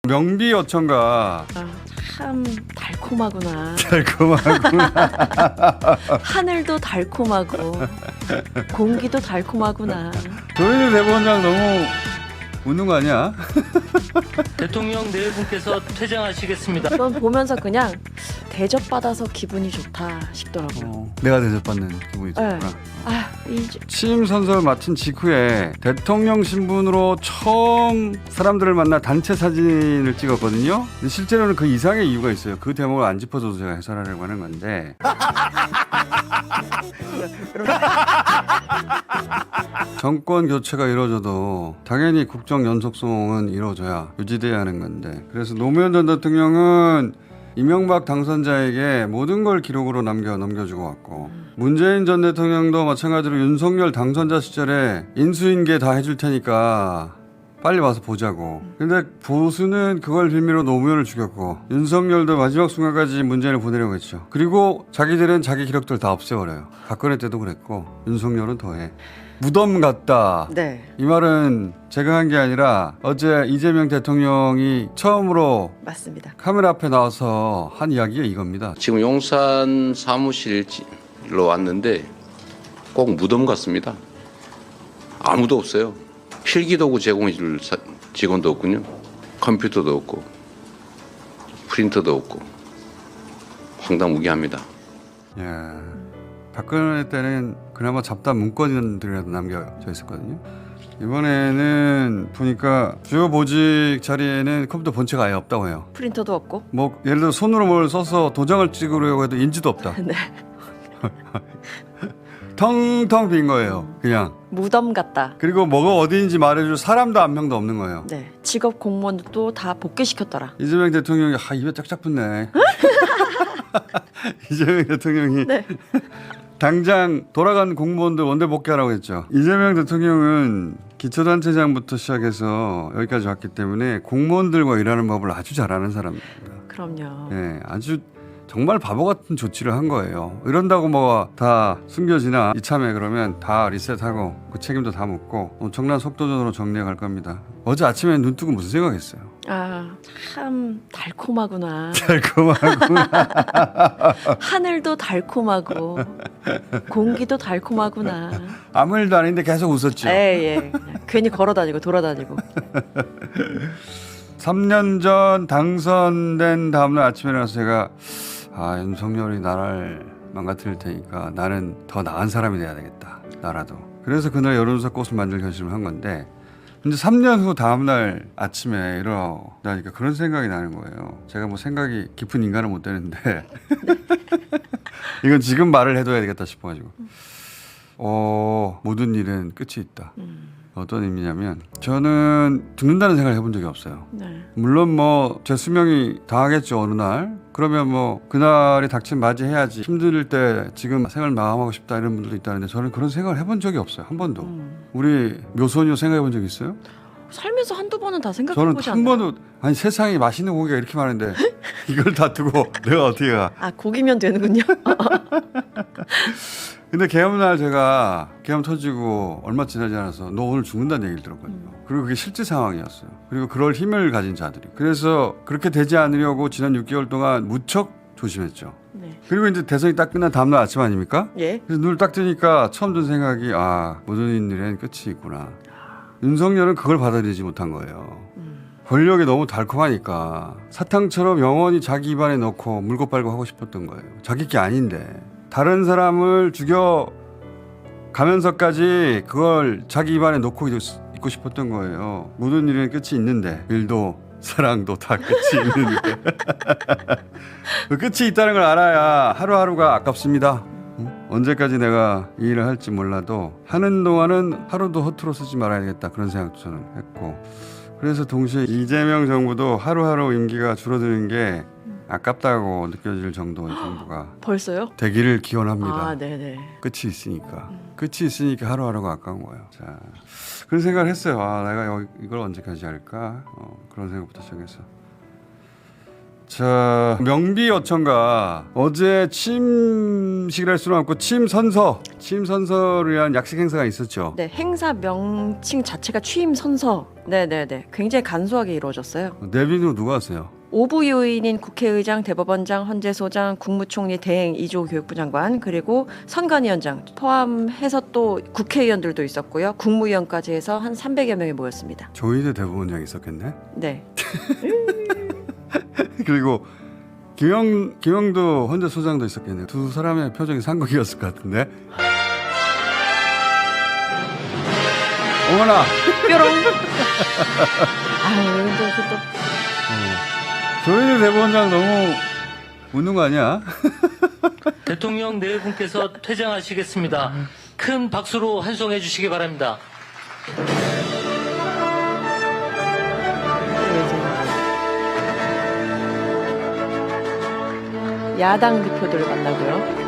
명비 어천가. 참 달콤하구나. 달콤하구나. 하늘도 달콤하고 공기도 달콤하구나. 조현일 대법원장 너무 웃는 거 아니야? 대통령 네 분께서 퇴장하시겠습니다. 전 보면서 그냥 대접받아서 기분이 좋다 싶더라고요. 내가 대접받는 기분이 네. 들구나. 취임 선서를 마친 직후에 대통령 신분으로 처음 사람들을 만나 단체 사진을 찍었거든요. 근데 실제로는 그 이상의 이유가 있어요. 그 대목을 안 짚어줘도 제가 해설하려고 하는 건데. 정권 교체가 이루어져도 당연히 국정 연속성은 이루어져야 유지돼야 하는 건데, 그래서 노무현 전 대통령은 이명박 당선자에게 모든 걸 기록으로 넘겨주고 왔고, 문재인 전 대통령도 마찬가지로 윤석열 당선자 시절에 인수인계 다 해줄 테니까 빨리 와서 보자고. 근데 보수는 그걸 빌미로 노무현을 죽였고, 윤석열도 마지막 순간까지 문재인을 보내려고 했죠. 그리고 자기들은 자기 기록들 다 없애버려요. 박근혜 때도 그랬고 윤석열은 더해. 무덤 같다. 네. 이 말은 제가 한 게 아니라 어제 이재명 대통령이 처음으로 맞습니다. 카메라 앞에 나와서 한 이야기가 이겁니다. 지금 용산 사무실로 왔는데 꼭 무덤 같습니다. 아무도 없어요. 필기도구 제공해줄 직원도 없군요. 컴퓨터도 없고 프린터도 없고 황당무계합니다. 예. 박근혜 때는 그나마 잡다한 문건들이라도 남겨져 있었거든요. 이번에는 보니까 주요 보직 자리에는 컴퓨터 본체가 아예 없다고 해요. 프린터도 없고. 뭐 예를 들어 손으로 뭘 써서 도장을 찍으려고 해도 인지도 없다. 네. 텅텅 빈 거예요. 그냥. 무덤 같다. 그리고 뭐가 어디인지 말해줄 사람도 한 명도 없는 거예요. 네. 직업 공무원도 다 복귀시켰더라. 이재명 대통령이 입에 짝짝 붙네. 이재명 대통령이 네. 당장 돌아간 공무원들 원대 복귀하라고 했죠. 이재명 대통령은 기초단체장부터 시작해서 여기까지 왔기 때문에 공무원들과 일하는 법을 아주 잘 아는 사람입니다. 그럼요. 네, 아주 정말 바보 같은 조치를 한 거예요. 이런다고 뭐가 다 숨겨지나? 이참에 그러면 다 리셋하고 그 책임도 다 묻고 엄청난 속도전으로 정리해 갈 겁니다. 어제 아침에 눈 뜨고 무슨 생각했어요? 참 달콤하구나. 달콤하구나. 하늘도 달콤하고 공기도 달콤하구나. 아무 일도 아닌데 계속 웃었죠. 예. 괜히 걸어다니고 돌아다니고. 3년 전 당선된 다음날 아침에 일어나서 제가 윤석열이 나라를 망가뜨릴 테니까 나는 더 나은 사람이 돼야 되겠다. 나라도. 그래서 그날 여론조사 꽃을 만들 결심을 한 건데, 근데 3년 후 다음날 아침에 일어나니까 그런 생각이 나는 거예요. 제가 뭐 생각이 깊은 인간은 못 되는데 이건 지금 말을 해둬야 되겠다 싶어가지고 모든 일은 끝이 있다. 어떤 의미냐면 저는 죽는다는 생각을 해본 적이 없어요. 네. 물론 뭐 제 수명이 다하겠죠 어느 날. 그러면 뭐 그날이 닥치면 맞이해야지. 힘들 때 지금 생을 마감하고 싶다 이런 분들도 있다는데 저는 그런 생각을 해본 적이 없어요. 한 번도. 우리 묘소녀 생각해 본 적 있어요? 살면서 한두 번은 다 저는 생각해보지 한 않나요? 번도 아니 세상에 맛있는 고기가 이렇게 많은데 이걸 다 두고 내가 어떻게 가. 고기면 되는군요. 근데 계엄날 제가 계엄 터지고 얼마 지나지 않아서 너 오늘 죽는다는 얘기를 들었거든요. 그리고 그게 실제 상황이었어요. 그리고 그럴 힘을 가진 자들이. 그래서 그렇게 되지 않으려고 지난 6개월 동안 무척 조심했죠. 네. 그리고 이제 대선이 딱 끝난 다음날 아침 아닙니까? 예. 그래서 눈을 딱 뜨니까 처음 든 생각이 모든 일엔 끝이 있구나. 윤석열은 그걸 받아들이지 못한 거예요. 권력이 너무 달콤하니까 사탕처럼 영원히 자기 입안에 넣고 물고 빨고 하고 싶었던 거예요. 자기 게 아닌데. 다른 사람을 죽여 가면서까지 그걸 자기 입안에 넣고 있고 싶었던 거예요. 모든 일에는 끝이 있는데, 일도 사랑도 다 끝이 있는데 그 끝이 있다는 걸 알아야 하루하루가 아깝습니다. 언제까지 내가 이 일을 할지 몰라도 하는 동안은 하루도 허투루 쓰지 말아야겠다, 그런 생각도 저는 했고, 그래서 동시에 이재명 정부도 하루하루 임기가 줄어드는 게 아깝다고 느껴질 정도의 정부가 벌써요? 되기를 기원합니다. 네네. 끝이 있으니까. 끝이 있으니까 하루하루가 아까운 거예요. 자, 그런 생각을 했어요. 내가 이걸 언제까지 할까? 그런 생각부터 시작해서. 자, 명비어천가 어제 취임식을 할 수는 없고 취임선서를 위한 약식 행사가 있었죠. 네, 행사 명칭 자체가 취임 선서. 네네네. 굉장히 간소하게 이루어졌어요. 내빈으로 누가 왔어요? 오부 요인인 국회의장, 대법원장, 헌재소장, 국무총리 대행, 이조 교육부 장관, 그리고 선관위원장 포함해서 또 국회의원들도 있었고요. 국무위원까지 해서 한 300여 명이 모였습니다. 조희대 대법원장 있었겠네. 네. 그리고 김영도 헌재소장도 있었겠네. 두 사람의 표정이 상극이었을 것 같은데. 어머나. 뾰롱. 아유, 또. 조희대 대법원장 너무 웃는 거 아니야? 대통령 네 분께서 퇴장하시겠습니다. 큰 박수로 환송해 주시기 바랍니다. 야당 대표들을 만나고요.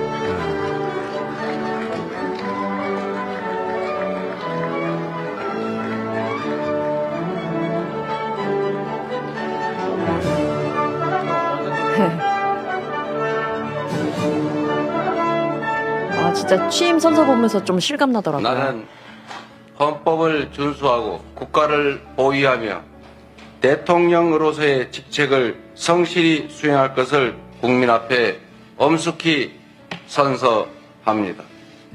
아, 진짜 취임 선서 보면서 좀 실감 나더라고요. 나는 헌법을 준수하고 국가를 보위하며 대통령으로서의 직책을 성실히 수행할 것을 국민 앞에 엄숙히 선서합니다.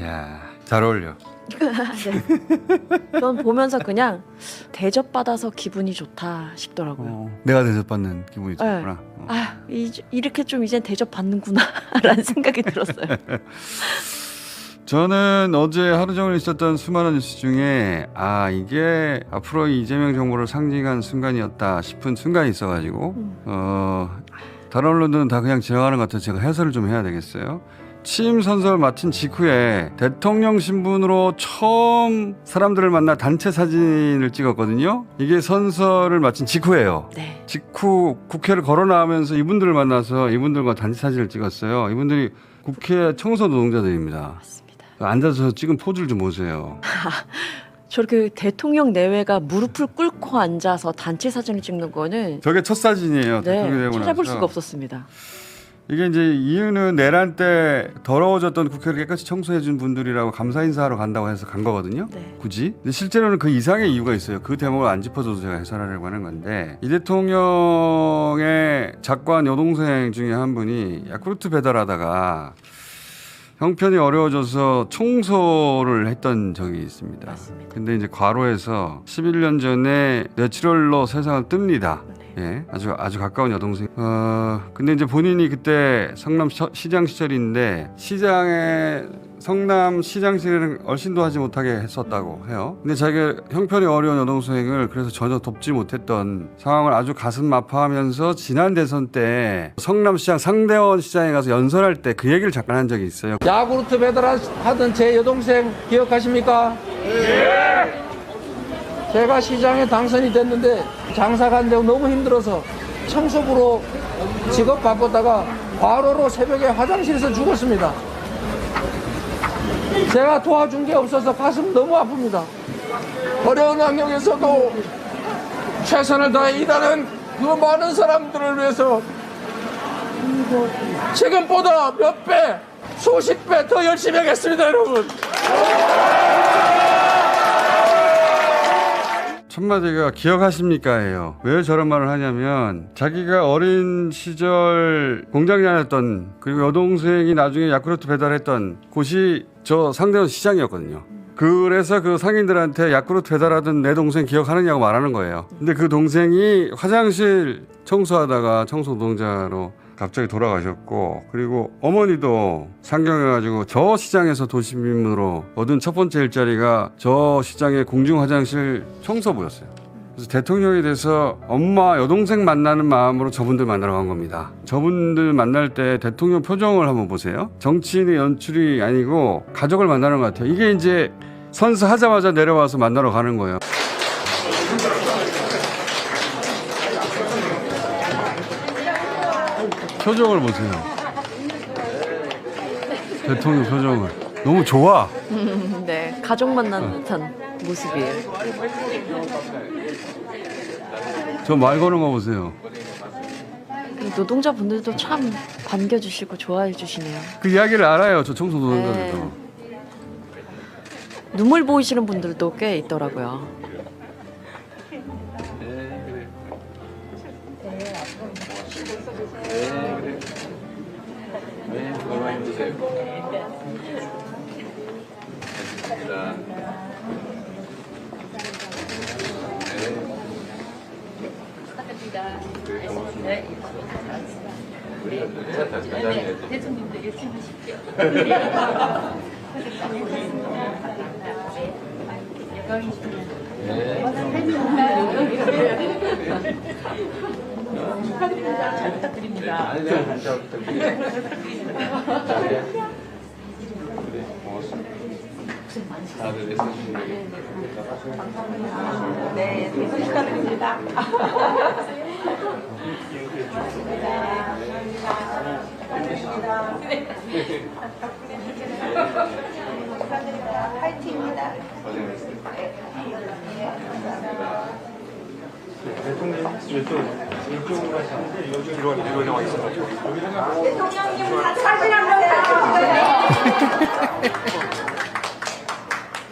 야, 잘 어울려. 네. 전 보면서 그냥 대접받아서 기분이 좋다 싶더라고요. 내가 대접받는 기분이 네. 들었구나. 아, 이렇게 좀 이젠 대접받는구나라는 생각이 들었어요. 저는 어제 하루 종일 있었던 수많은 뉴스 중에 이게 앞으로 이재명 정부를 상징한 순간이었다 싶은 순간이 있어가지고 다른 언론들은 다 그냥 지나가는 것 같아서 제가 해설을 좀 해야 되겠어요. 취임 선서를 마친 직후에 대통령 신분으로 처음 사람들을 만나 단체 사진을 찍었거든요. 이게 선서를 마친 직후예요. 네. 직후 국회를 걸어 나오면서 이분들을 만나서 이분들과 단체 사진을 찍었어요. 이분들이 국회 청소 노동자들입니다. 맞습니다. 앉아서 찍은 포즈를 좀 보세요. 저렇게 대통령 내외가 무릎을 꿇고 앉아서 단체 사진을 찍는 거는 저게 첫 사진이에요. 대통령이 네, 되고 찾아볼 나서. 수가 없었습니다. 이게 이제 이유는 내란 때 더러워졌던 국회를 깨끗이 청소해 준 분들이라고 감사 인사하러 간다고 해서 간 거거든요. 네. 굳이. 근데 실제로는 그 이상의 이유가 있어요. 그 대목을 안 짚어줘도 제가 해설하려고 하는 건데 이 대통령의 작관 여동생 중에 한 분이 야쿠르트 배달하다가 형편이 어려워져서 청소를 했던 적이 있습니다. 맞습니다. 근데 이제 과로해서 11년 전에 뇌출혈로 세상을 뜹니다. 예, 아주 가까운 여동생. 근데 이제 본인이 그때 성남 시장 시절인데 성남 시장실에는 얼씬도 하지 못하게 했었다고 해요. 근데 자기가 형편이 어려운 여동생을 그래서 전혀 돕지 못했던 상황을 아주 가슴 아파하면서 지난 대선 때 성남시장 상대원 시장에 가서 연설할 때 그 얘기를 잠깐 한 적이 있어요. 야구르트 배달하던 제 여동생 기억하십니까? 예! 제가 시장에 당선이 됐는데 장사가 안 되고 너무 힘들어서 청소부로 직업 바꿨다가 과로로 새벽에 화장실에서 죽었습니다. 제가 도와준 게 없어서 가슴 너무 아픕니다. 어려운 환경에서도 최선을 다해 일하는 그 많은 사람들을 위해서 지금보다 몇 배, 수십 배 더 열심히 하겠습니다, 여러분. 첫 마디가 기억하십니까예요. 왜 저런 말을 하냐면 자기가 어린 시절 공장장이었던 그리고 여동생이 나중에 야쿠르트 배달했던 곳이 저 상대원 시장이었거든요. 그래서 그 상인들한테 야쿠르트 배달하던 내 동생 기억하느냐고 말하는 거예요. 근데 그 동생이 화장실 청소하다가 청소 노동자로 갑자기 돌아가셨고 그리고 어머니도 상경해가지고 저 시장에서 도시민으로 얻은 첫 번째 일자리가 저 시장의 공중 화장실 청소부였어요. 그래서 대통령이 돼서 엄마 여동생 만나는 마음으로 저분들 만나러 간 겁니다. 저분들 만날 때 대통령 표정을 한번 보세요. 정치인의 연출이 아니고 가족을 만나는 것 같아요. 이게 이제 선서하자마자 내려와서 만나러 가는 거예요. 표정을 보세요. 대통령 표정을. 너무 좋아. 네, 가족 만나는 듯한 모습이에요. 저 말 거는 거 보세요. 노동자분들도 참 반겨주시고 좋아해 주시네요. 그 이야기를 알아요. 저 청소 노동자들도. 네. 눈물 보이시는 분들도 꽤 있더라고요.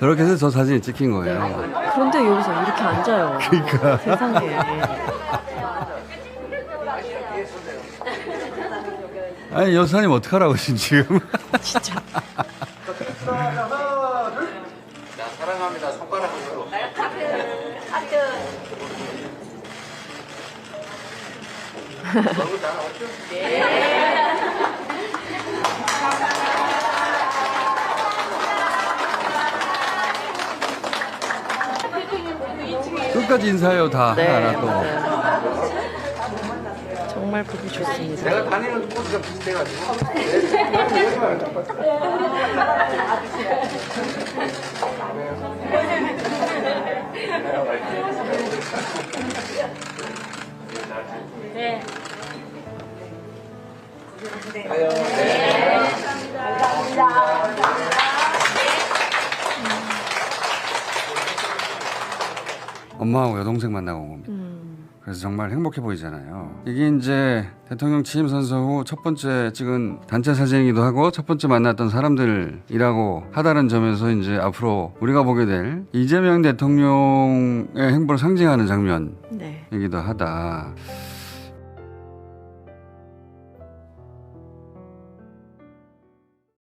저렇게 해서 저 사진이 찍힌 거예요. 그런데 여기서 이렇게 앉아요. 그러니까. 세상에. 아니 여사님 어떡하라고 지금. 진짜. 사랑합니다. 손가락으로. 끝까지 인사해요 다 네, 하나 또. 맞아요. 정말 보기 좋습니다. 내가 다니는 코스가 비슷해가지고. 엄마하고 여동생 만나고 온 겁니다. 그래서 정말 행복해 보이잖아요. 이게 이제 대통령 취임 선서 후 첫 번째 찍은 단체 사진이기도 하고 첫 번째 만났던 사람들이라고 하다는 점에서 이제 앞으로 우리가 보게 될 이재명 대통령의 행보를 상징하는 장면이기도 네. 하다.